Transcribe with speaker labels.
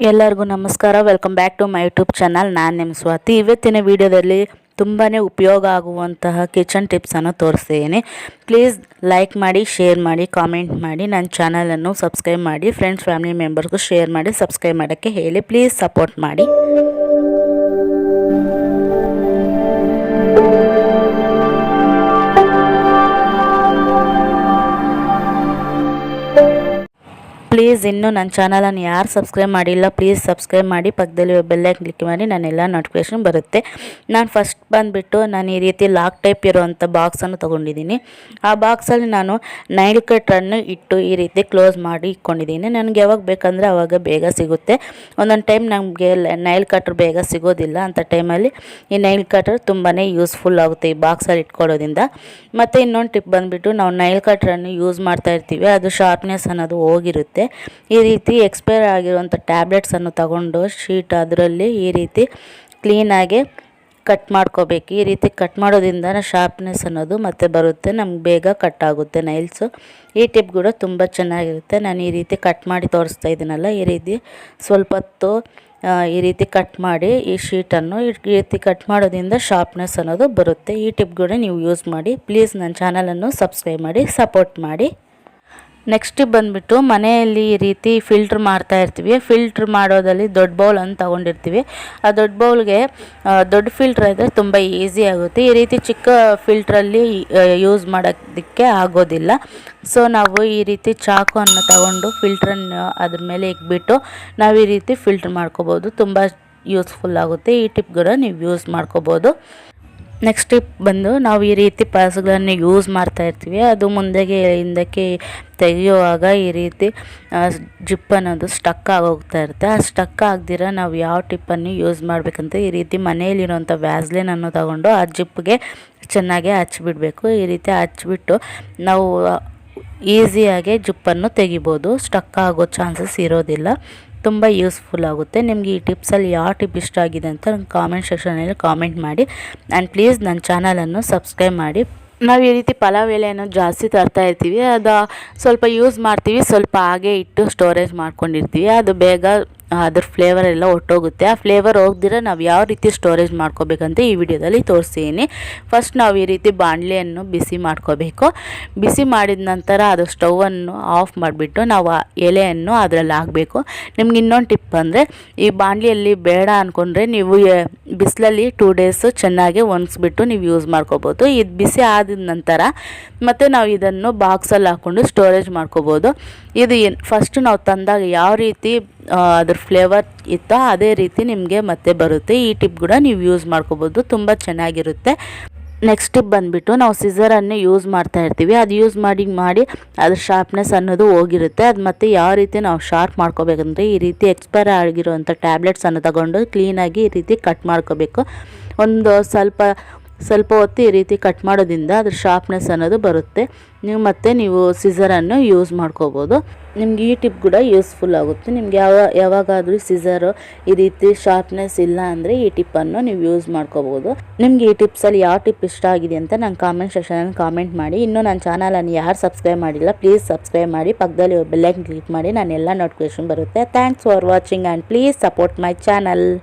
Speaker 1: ಎಲ್ಲರಿಗೂ ನಮಸ್ಕಾರ. Welcome back to my YouTube channel. ನಾನು ನಿಮ್ಮ ಸ್ವಾತಿ. ಇವತ್ತಿನ ವಿಡಿಯೋದಲ್ಲಿ ತುಂಬಾ ಉಪಯೋಗ ಆಗುವಂತಹ ಕಿಚನ್ ಟಿಪ್ಸನ್ನು ತೋರಿಸ್ತೀನಿ. ಪ್ಲೀಸ್ ಲೈಕ್ ಮಾಡಿ, ಶೇರ್ ಮಾಡಿ, ಕಾಮೆಂಟ್ ಮಾಡಿ, ನನ್ನ ಚಾನಲನ್ನು ಸಬ್ಸ್ಕ್ರೈಬ್ ಮಾಡಿ, ಫ್ರೆಂಡ್ಸ್ ಫ್ಯಾಮಿಲಿ ಮೆಂಬರ್ಸ್ಗೂ ಶೇರ್ ಮಾಡಿ, ಸಬ್ಸ್ಕ್ರೈಬ್ ಮಾಡೋಕ್ಕೆ ಹೇಳಿ. ಪ್ಲೀಸ್ ಸಪೋರ್ಟ್ ಮಾಡಿ. ಪ್ಲೀಸ್ ಇನ್ನೂ ನನ್ನ ಚಾನಲನ್ನು ಯಾರು ಸಬ್ಸ್ಕ್ರೈಬ್ ಮಾಡಿಲ್ಲ ಪ್ಲೀಸ್ ಸಬ್ಸ್ಕ್ರೈಬ್ ಮಾಡಿ, ಪಕ್ಕದಲ್ಲಿ ಬೆಲ್ಲೈಕನ್ ಕ್ಲಿಕ್ ಮಾಡಿ, ನನ್ನೆಲ್ಲ ನೋಟಿಫಿಕೇಷನ್ ಬರುತ್ತೆ. ನಾನು ಫಸ್ಟ್ ಬಂದುಬಿಟ್ಟು ನಾನು ಈ ರೀತಿ ಲಾಕ್ ಟೈಪ್ ಇರುವಂಥ ಬಾಕ್ಸನ್ನು ತೊಗೊಂಡಿದ್ದೀನಿ. ಆ ಬಾಕ್ಸಲ್ಲಿ ನಾನು ನೈಲ್ ಕಟ್ರನ್ನು ಇಟ್ಟು ಈ ರೀತಿ ಕ್ಲೋಸ್ ಮಾಡಿ ಇಟ್ಕೊಂಡಿದ್ದೀನಿ. ನನಗೆ ಯಾವಾಗ ಬೇಕಂದರೆ ಆವಾಗ ಬೇಗ ಸಿಗುತ್ತೆ. ಒಂದೊಂದು ಟೈಮ್ ನಮಗೆ ನೈಲ್ ಕಟ್ರ್ ಬೇಗ ಸಿಗೋದಿಲ್ಲ. ಅಂಥ ಟೈಮಲ್ಲಿ ಈ ನೈಲ್ ಕಟ್ರ್ ತುಂಬಾ ಯೂಸ್ಫುಲ್ ಆಗುತ್ತೆ ಈ ಬಾಕ್ಸಲ್ಲಿ ಇಟ್ಕೊಳ್ಳೋದ್ರಿಂದ. ಮತ್ತು ಇನ್ನೊಂದು ಟಿಪ್ ಬಂದುಬಿಟ್ಟು ನಾವು ನೈಲ್ ಕಟ್ರನ್ನು ಯೂಸ್ ಮಾಡ್ತಾ ಇರ್ತೀವಿ, ಅದು ಶಾರ್ಪ್ನೆಸ್ ಅನ್ನೋದು ಹೋಗಿರುತ್ತೆ. ಈ ರೀತಿ ಎಕ್ಸ್ಪೈರ್ ಆಗಿರುವಂಥ ಟ್ಯಾಬ್ಲೆಟ್ಸನ್ನು ತಗೊಂಡು ಶೀಟ್ ಅದರಲ್ಲಿ ಈ ರೀತಿ ಕ್ಲೀನಾಗಿ ಕಟ್ ಮಾಡ್ಕೋಬೇಕು. ಈ ರೀತಿ ಕಟ್ ಮಾಡೋದ್ರಿಂದ ಶಾರ್ಪ್ನೆಸ್ ಅನ್ನೋದು ಮತ್ತೆ ಬರುತ್ತೆ, ನಮ್ಗೆ ಬೇಗ ಕಟ್ ಆಗುತ್ತೆ ನೈಲ್ಸು. ಈ ಟಿಪ್ ಕೂಡ ತುಂಬ ಚೆನ್ನಾಗಿರುತ್ತೆ. ನಾನು ಈ ರೀತಿ ಕಟ್ ಮಾಡಿ ತೋರಿಸ್ತಾ ಇದ್ದೀನಲ್ಲ, ಈ ರೀತಿ ಸ್ವಲ್ಪ ಹೊತ್ತು ಈ ರೀತಿ ಕಟ್ ಮಾಡಿ ಈ ಶೀಟನ್ನು ಈ ರೀತಿ ಕಟ್ ಮಾಡೋದ್ರಿಂದ ಶಾರ್ಪ್ನೆಸ್ ಅನ್ನೋದು ಬರುತ್ತೆ. ಈ ಟಿಪ್ ಕೂಡ ನೀವು ಯೂಸ್ ಮಾಡಿ. ಪ್ಲೀಸ್ ನನ್ನ ಚಾನಲನ್ನು ಸಬ್ಸ್ಕ್ರೈಬ್ ಮಾಡಿ, ಸಪೋರ್ಟ್ ಮಾಡಿ. ನೆಕ್ಸ್ಟ್ ಬಂದುಬಿಟ್ಟು ಮನೆಯಲ್ಲಿ ಈ ರೀತಿ ಫಿಲ್ಟ್ರ್ ಮಾಡ್ತಾ ಇರ್ತೀವಿ. ಫಿಲ್ಟ್ರ್ ಮಾಡೋದಲ್ಲಿ ದೊಡ್ಡ ಬೌಲ್ ಅಂತ ತೊಗೊಂಡಿರ್ತೀವಿ. ಆ ದೊಡ್ಡ ಬೌಲ್ಗೆ ದೊಡ್ಡ ಫಿಲ್ಟ್ರ್ ಇದ್ದರೆ ತುಂಬ ಈಸಿ ಆಗುತ್ತೆ. ಈ ರೀತಿ ಚಿಕ್ಕ ಫಿಲ್ಟ್ರಲ್ಲಿ ಯೂಸ್ ಮಾಡೋದಕ್ಕೆ ಆಗೋದಿಲ್ಲ. ಸೊ ನಾವು ಈ ರೀತಿ ಚಾಕುವನ್ನು ತಗೊಂಡು ಫಿಲ್ಟ್ರನ್ನು ಅದ್ರ ಮೇಲೆ ಇಕ್ಬಿಟ್ಟು ನಾವು ಈ ರೀತಿ ಫಿಲ್ಟ್ರ್ ಮಾಡ್ಕೋಬೋದು. ತುಂಬ ಯೂಸ್ಫುಲ್ ಆಗುತ್ತೆ. ಈ ಟಿಪ್ ಕೂಡ ನೀವು ಯೂಸ್ ಮಾಡ್ಕೋಬೋದು. ನೆಕ್ಸ್ಟ್ ಟಿಪ್ ಬಂದು ನಾವು ಈ ರೀತಿ ಪರ್ಸ್ಗಳನ್ನು ಯೂಸ್ ಮಾಡ್ತಾ ಇರ್ತೀವಿ, ಅದು ಮುಂದೆಗೆ ಹಿಂದಕ್ಕೆ ತೆಗೆಯುವಾಗ ಈ ರೀತಿ ಜಿಪ್ ಅನ್ನೋದು ಸ್ಟಕ್ ಆಗೋಗ್ತಾ ಇರುತ್ತೆ. ಆ ಸ್ಟಕ್ ಆಗದಿರ ನಾವು ಯಾವ ಟಿಪ್ಪನ್ನು ಯೂಸ್ ಮಾಡಬೇಕಂತ ಈ ರೀತಿ ಮನೆಯಲ್ಲಿರುವಂಥ ವ್ಯಾಸ್ಲಿನನ್ನು ತಗೊಂಡು ಆ ಜಿಪ್ಗೆ ಚೆನ್ನಾಗಿ ಹಚ್ಚಿಬಿಡಬೇಕು. ಈ ರೀತಿ ಹಚ್ಚಿಬಿಟ್ಟು ನಾವು ಈಸಿಯಾಗಿ ಜಿಪ್ಪನ್ನು ತೆಗಿಬೋದು, ಸ್ಟಕ್ ಆಗೋ ಚಾನ್ಸಸ್ ಇರೋದಿಲ್ಲ. ತುಂಬ ಯೂಸ್ಫುಲ್ ಆಗುತ್ತೆ. ನಿಮಗೆ ಈ ಟಿಪ್ಸಲ್ಲಿ ಯಾವ ಟಿಪ್ ಇಷ್ಟ ಆಗಿದೆ ಅಂತ ನಂಗೆ ಕಾಮೆಂಟ್ ಸೆಕ್ಷನಲ್ಲಿ ಕಾಮೆಂಟ್ ಮಾಡಿ. ಆ್ಯಂಡ್ ಪ್ಲೀಸ್ ನನ್ನ ಚಾನಲನ್ನು ಸಬ್ಸ್ಕ್ರೈಬ್ ಮಾಡಿ. ನಾವು ಈ ರೀತಿ ಪಲಾವ್ ಎಲೆಯನ್ನು ಜಾಸ್ತಿ ತರ್ತಾ ಇರ್ತೀವಿ, ಅದು ಸ್ವಲ್ಪ ಯೂಸ್ ಮಾಡ್ತೀವಿ, ಸ್ವಲ್ಪ ಹಾಗೆ ಇಟ್ಟು ಸ್ಟೋರೇಜ್ ಮಾಡ್ಕೊಂಡಿರ್ತೀವಿ. ಅದು ಬೇಗ ಅದ್ರ ಫ್ಲೇವರ್ ಎಲ್ಲ ಹೊಟ್ಟೋಗುತ್ತೆ. ಆ ಫ್ಲೇವರ್ ಹೋಗ್ದಿರ ನಾವು ಯಾವ ರೀತಿ ಸ್ಟೋರೇಜ್ ಮಾಡ್ಕೋಬೇಕಂತ ಈ ವಿಡಿಯೋದಲ್ಲಿ ತೋರಿಸ್ತೀನಿ. ಫಸ್ಟ್ ನಾವು ಈ ರೀತಿ ಬಾಣಲೆಯನ್ನು ಬಿಸಿ ಮಾಡ್ಕೋಬೇಕು. ಬಿಸಿ ಮಾಡಿದ ನಂತರ ಅದು ಸ್ಟವನ್ನು ಆಫ್ ಮಾಡಿಬಿಟ್ಟು ನಾವು ಆ ಎಲೆಯನ್ನು ಅದರಲ್ಲಿ ಹಾಕಬೇಕು. ನಿಮ್ಗೆ ಇನ್ನೊಂದು ಟಿಪ್ ಅಂದರೆ ಈ ಬಾಣಲೆಯಲ್ಲಿ ಬೇಡ ಅಂದ್ಕೊಂಡ್ರೆ ನೀವು ಬಿಸಿಲಲ್ಲಿ 2 ಡೇಸು ಚೆನ್ನಾಗಿ ಒಣಗಿಸ್ಬಿಟ್ಟು ನೀವು ಯೂಸ್ ಮಾಡ್ಕೋಬೋದು. ಇದು ಬಿಸಿ ಆದ ನಂತರ ಮತ್ತು ನಾವು ಇದನ್ನು ಬಾಕ್ಸಲ್ಲಿ ಹಾಕ್ಕೊಂಡು ಸ್ಟೋರೇಜ್ ಮಾಡ್ಕೋಬೋದು. ಇದು ಫಸ್ಟು ನಾವು ತಂದಾಗ ಯಾವ ರೀತಿ ಅದ್ರ ಫ್ಲೇವರ್ ಇತ್ತೋ ಅದೇ ರೀತಿ ನಿಮಗೆ ಮತ್ತೆ ಬರುತ್ತೆ. ಈ ಟಿಪ್ ಕೂಡ ನೀವು ಯೂಸ್ ಮಾಡ್ಕೋಬೋದು, ತುಂಬ ಚೆನ್ನಾಗಿರುತ್ತೆ. ನೆಕ್ಸ್ಟ್ ಟಿಪ್ ಬಂದುಬಿಟ್ಟು ನಾವು ಸಿಸರನ್ನು ಯೂಸ್ ಮಾಡ್ತಾ ಇರ್ತೀವಿ, ಅದು ಯೂಸ್ ಮಾಡಿ ಅದ್ರ ಶಾರ್ಪ್ನೆಸ್ ಅನ್ನೋದು ಹೋಗಿರುತ್ತೆ. ಅದು ಮತ್ತು ಯಾವ ರೀತಿ ನಾವು ಶಾರ್ಪ್ ಮಾಡ್ಕೋಬೇಕಂದ್ರೆ ಈ ರೀತಿ ಎಕ್ಸ್ಪೈರ್ ಆಗಿರುವಂಥ ಟ್ಯಾಬ್ಲೆಟ್ಸನ್ನು ತಗೊಂಡು ಕ್ಲೀನಾಗಿ ಈ ರೀತಿ ಕಟ್ ಮಾಡ್ಕೋಬೇಕು. ಒಂದು ಸ್ವಲ್ಪ ಹೊತ್ತು ಈ ರೀತಿ ಕಟ್ ಮಾಡೋದ್ರಿಂದ ಅದ್ರ ಶಾರ್ಪ್ನೆಸ್ ಅನ್ನೋದು ಬರುತ್ತೆ. ನೀವು ಸಿಸರನ್ನು ಯೂಸ್ ಮಾಡ್ಕೋಬೋದು. ನಿಮ್ಗೆ ಈ ಟಿಪ್ ಕೂಡ ಯೂಸ್ಫುಲ್ ಆಗುತ್ತೆ. ನಿಮ್ಗೆ ಯಾವಾಗಾದರೂ ಸಿಸರು ಈ ರೀತಿ ಶಾರ್ಪ್ನೆಸ್ ಇಲ್ಲ ಅಂದರೆ ಈ ಟಿಪ್ಪನ್ನು ನೀವು ಯೂಸ್ ಮಾಡ್ಕೋಬೋದು. ನಿಮಗೆ ಈ ಟಿಪ್ಸಲ್ಲಿ ಯಾವ ಟಿಪ್ ಇಷ್ಟ ಆಗಿದೆ ಅಂತ ನಂಗೆ ಕಾಮೆಂಟ್ ಸೆಕ್ಷನಲ್ಲಿ ಕಾಮೆಂಟ್ ಮಾಡಿ. ಇನ್ನೂ ನನ್ನ ಚಾನಲನ್ನು ಯಾರು ಸಬ್ಸ್ಕ್ರೈಬ್ ಮಾಡಿಲ್ಲ ಪ್ಲೀಸ್ ಸಬ್ಸ್ಕ್ರೈಬ್ ಮಾಡಿ, ಪಕ್ಕದಲ್ಲಿ ಬೆಲ್ಲೈಕನ್ ಕ್ಲಿಕ್ ಮಾಡಿ, ನನ್ನೆಲ್ಲ ನೋಟಿಫಿಕೇಷನ್ ಬರುತ್ತೆ. Thanks for watching and please support my channel.